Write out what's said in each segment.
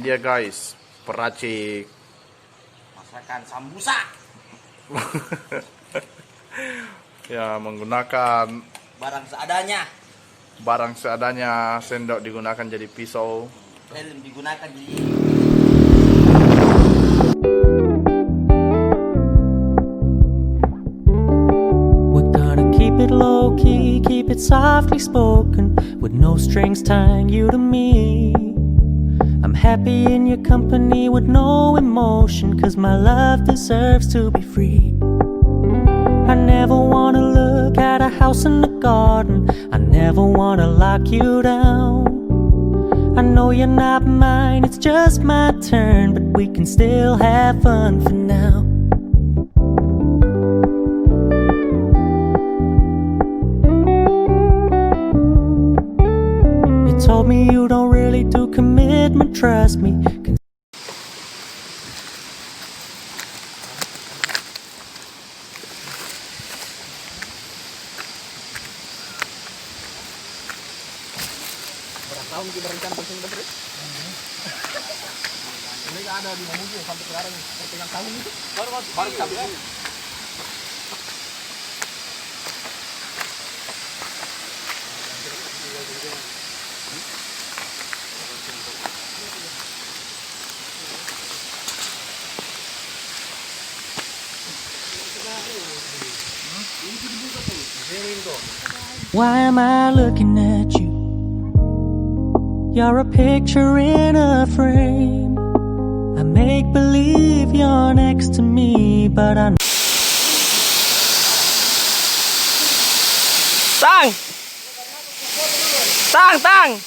dia guys, peracik masakan sambusa. ya, menggunakan barang seadanya. Sendok digunakan jadi pisau, helm digunakan jadi Keep it low key, keep it softly spoken, with no strings tying you to me. I'm happy in your company with no emotion, cause my love deserves to be free. I never wanna look at a house in the garden, I never wanna lock you down. I know you're not mine, it's just my turn, but we can still have fun for now. Told me you don't really do commitment, trust me. berapa tahun kita berencana pensiun bener? Ini ada di mamuju sampai sekarang pertengahan tahun itu baru sampai. Why am I looking at you? You're a picture in a frame. I make believe you're next to me, but I Tang.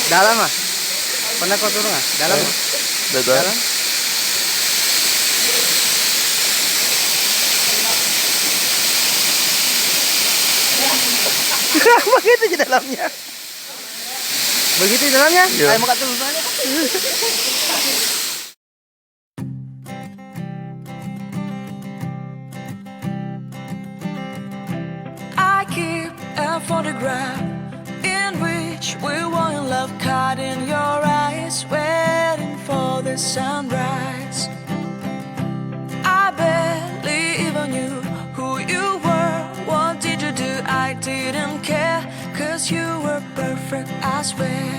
Dalam ah. Pernah kau turun ah? Dalam. Dalam. Begitu di dalamnya. Begitu di dalamnya. Ayo mau turun aja. I keep a photograph in which we were in love, caught in your eyes, waiting for the sunrise. I barely even knew who you were. What did you do? I didn't care, cause you were perfect, I swear.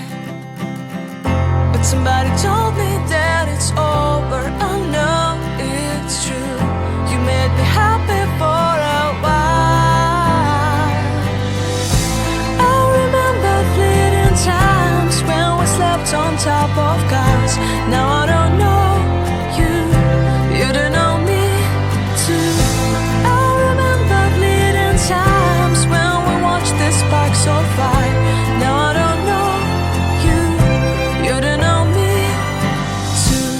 But somebody told me that it's over. I know it's true. You made me happy for a while. I remember fleeting times when we slept on top of cars. Now I don't know you, you don't know me too. I remember fleeting times when we watched the sparks of fire. Now I don't know you, you don't know me too.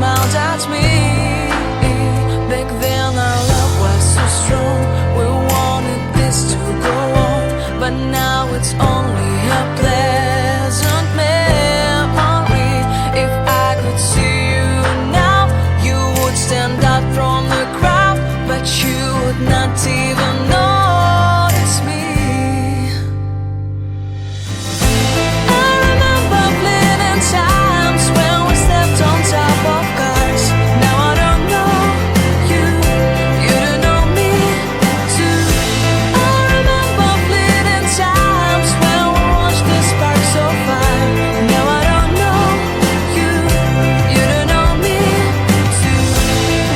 smiled at me. Back then our love was so strong. We wanted this to go on, but now it's only a pleasant memory. If I could see you now, you would stand out from the crowd, but you would not even notice me. I remember fleeting times when we stepped on top of cars. Now I don't know you, you don't know me too. I remember fleeting times when we watched the sparks so far. Now I don't know you, you don't know me too.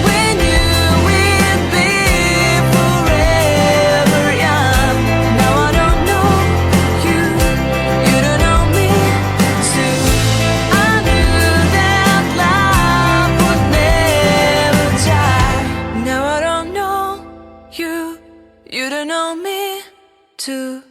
We knew we'd be forever young. Now I don't know you, you don't know me too. I knew that love would never die. Now I don't know you, you don't know me too.